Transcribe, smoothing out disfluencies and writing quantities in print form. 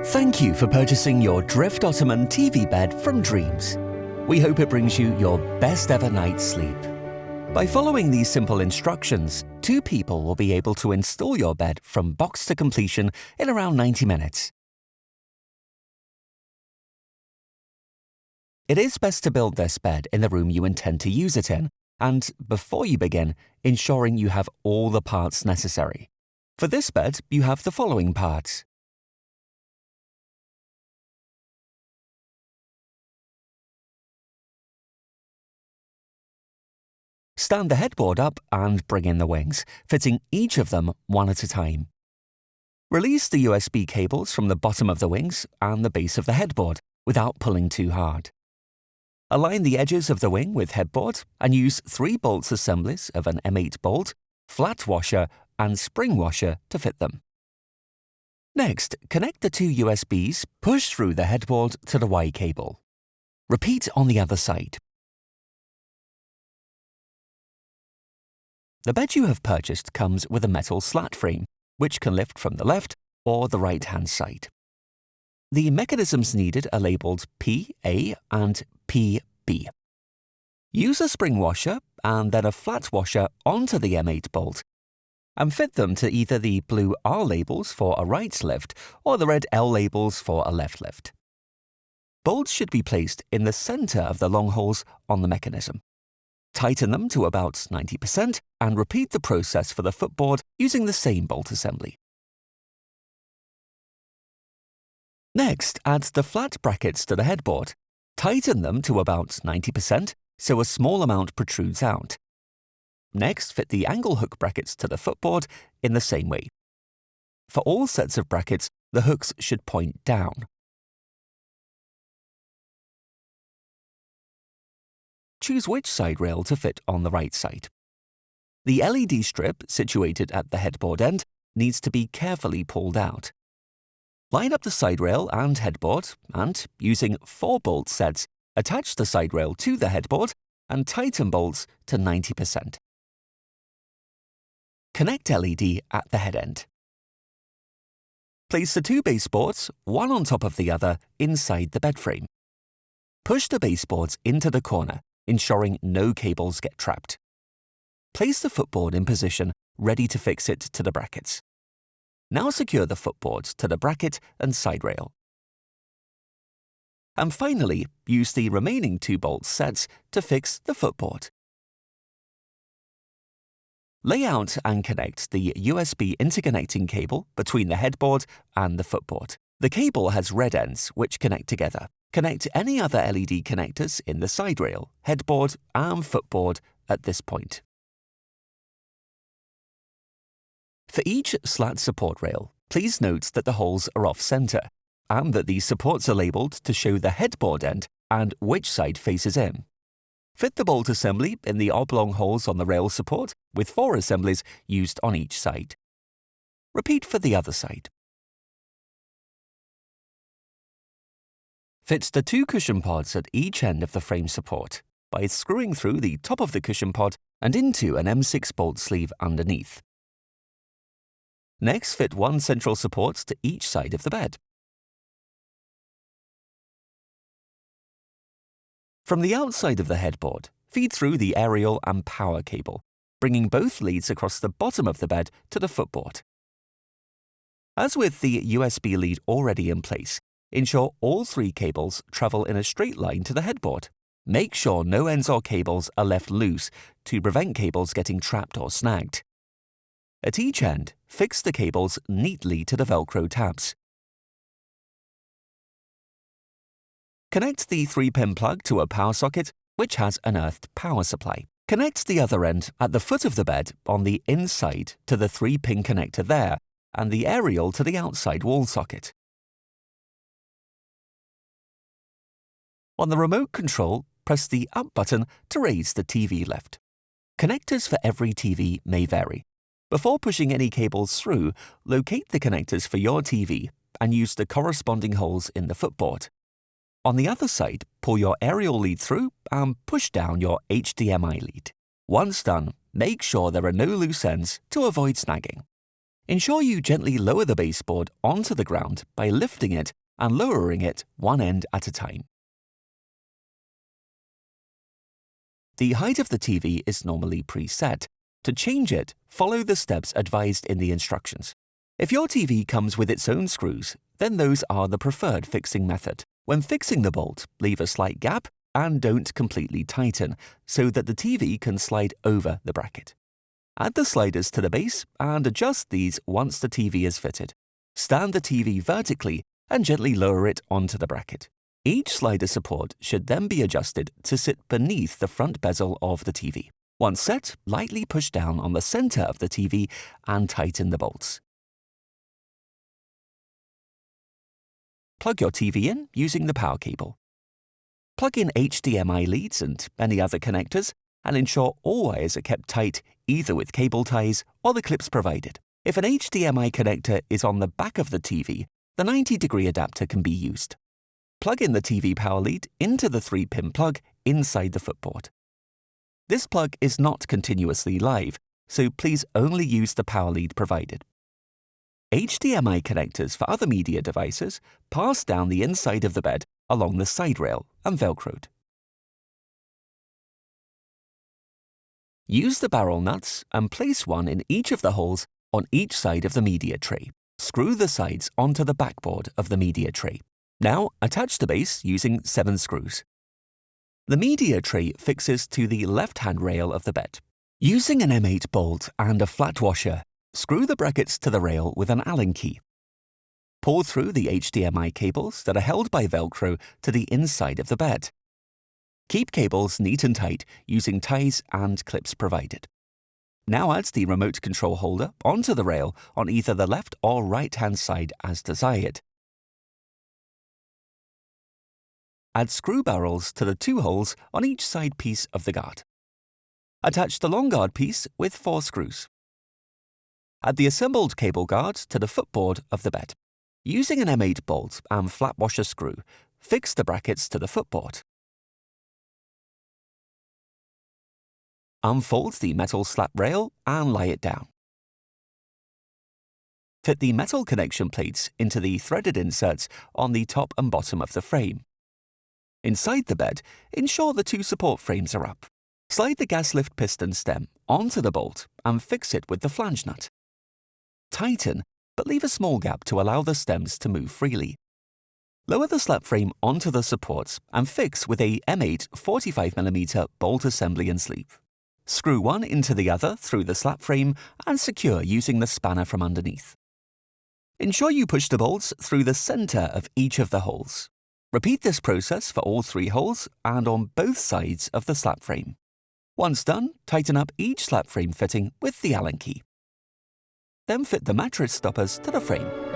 Thank you for purchasing your Drift Ottoman TV bed from Dreams. We hope it brings you your best ever night's sleep. By following these simple instructions, 2 people will be able to install your bed from box to completion in around 90 minutes. It is best to build this bed in the room you intend to use it in, and before you begin, ensuring you have all the parts necessary. For this bed, you have the following parts. Stand the headboard up and bring in the wings, fitting each of them one at a time. Release the USB cables from the bottom of the wings and the base of the headboard without pulling too hard. Align the edges of the wing with headboard and use 3 bolts assemblies of an M8 bolt, flat washer and spring washer to fit them. Next, connect the 2 USBs, push through the headboard to the Y cable. Repeat on the other side. The bed you have purchased comes with a metal slat frame, which can lift from the left or the right-hand side. The mechanisms needed are labelled PA and PB. Use a spring washer and then a flat washer onto the M8 bolt and fit them to either the blue R labels for a right lift or the red L labels for a left lift. Bolts should be placed in the centre of the long holes on the mechanism. Tighten them to about 90% and repeat the process for the footboard using the same bolt assembly. Next, add the flat brackets to the headboard. Tighten them to about 90% so a small amount protrudes out. Next, fit the angle hook brackets to the footboard in the same way. For all sets of brackets, the hooks should point down. Choose which side rail to fit on the right side. The LED strip situated at the headboard end needs to be carefully pulled out. Line up the side rail and headboard and, using 4 bolt sets, attach the side rail to the headboard and tighten bolts to 90%. Connect LED at the head end. Place the 2 baseboards, one on top of the other, inside the bed frame. Push the baseboards into the corner, ensuring no cables get trapped. Place the footboard in position, ready to fix it to the brackets. Now secure the footboards to the bracket and side rail. And finally, use the remaining 2 bolt sets to fix the footboard. Lay out and connect the USB interconnecting cable between the headboard and the footboard. The cable has red ends which connect together. Connect any other LED connectors in the side rail, headboard and footboard at this point. For each slat support rail, please note that the holes are off-centre and that these supports are labelled to show the headboard end and which side faces in. Fit the bolt assembly in the oblong holes on the rail support with 4 assemblies used on each side. Repeat for the other side. Fit the 2 cushion pods at each end of the frame support by screwing through the top of the cushion pod and into an M6 bolt sleeve underneath. Next, fit 1 central support to each side of the bed. From the outside of the headboard, feed through the aerial and power cable, bringing both leads across the bottom of the bed to the footboard. As with the USB lead already in place, ensure all 3 cables travel in a straight line to the headboard. Make sure no ends or cables are left loose to prevent cables getting trapped or snagged. At each end, fix the cables neatly to the Velcro tabs. Connect the 3-pin plug to a power socket which has an earthed power supply. Connect the other end at the foot of the bed on the inside to the 3-pin connector there and the aerial to the outside wall socket. On the remote control, press the up button to raise the TV lift. Connectors for every TV may vary. Before pushing any cables through, locate the connectors for your TV and use the corresponding holes in the footboard. On the other side, pull your aerial lead through and push down your HDMI lead. Once done, make sure there are no loose ends to avoid snagging. Ensure you gently lower the baseboard onto the ground by lifting it and lowering it one end at a time. The height of the TV is normally preset. To change it, follow the steps advised in the instructions. If your TV comes with its own screws, then those are the preferred fixing method. When fixing the bolt, leave a slight gap and don't completely tighten so that the TV can slide over the bracket. Add the sliders to the base and adjust these once the TV is fitted. Stand the TV vertically and gently lower it onto the bracket. Each slider support should then be adjusted to sit beneath the front bezel of the TV. Once set, lightly push down on the center of the TV and tighten the bolts. Plug your TV in using the power cable. Plug in HDMI leads and any other connectors, and ensure all wires are kept tight either with cable ties or the clips provided. If an HDMI connector is on the back of the TV, the 90-degree adapter can be used. Plug in the TV power lead into the 3-pin plug inside the footboard. This plug is not continuously live, so please only use the power lead provided. HDMI connectors for other media devices pass down the inside of the bed along the side rail and Velcroed. Use the barrel nuts and place one in each of the holes on each side of the media tray. Screw the sides onto the backboard of the media tray. Now attach the base using 7 screws. The media tray fixes to the left-hand rail of the bed. Using an M8 bolt and a flat washer, screw the brackets to the rail with an Allen key. Pull through the HDMI cables that are held by Velcro to the inside of the bed. Keep cables neat and tight using ties and clips provided. Now add the remote control holder onto the rail on either the left or right-hand side as desired. Add screw barrels to the 2 holes on each side piece of the guard. Attach the long guard piece with 4 screws. Add the assembled cable guard to the footboard of the bed. Using an M8 bolt and flat washer screw, fix the brackets to the footboard. Unfold the metal slat rail and lie it down. Fit the metal connection plates into the threaded inserts on the top and bottom of the frame. Inside the bed, ensure the 2 support frames are up. Slide the gas lift piston stem onto the bolt and fix it with the flange nut. Tighten, but leave a small gap to allow the stems to move freely. Lower the slat frame onto the supports and fix with a M8 45mm bolt assembly and sleeve. Screw one into the other through the slat frame and secure using the spanner from underneath. Ensure you push the bolts through the center of each of the holes. Repeat this process for all 3 holes and on both sides of the slat frame. Once done, tighten up each slat frame fitting with the Allen key. Then fit the mattress stoppers to the frame.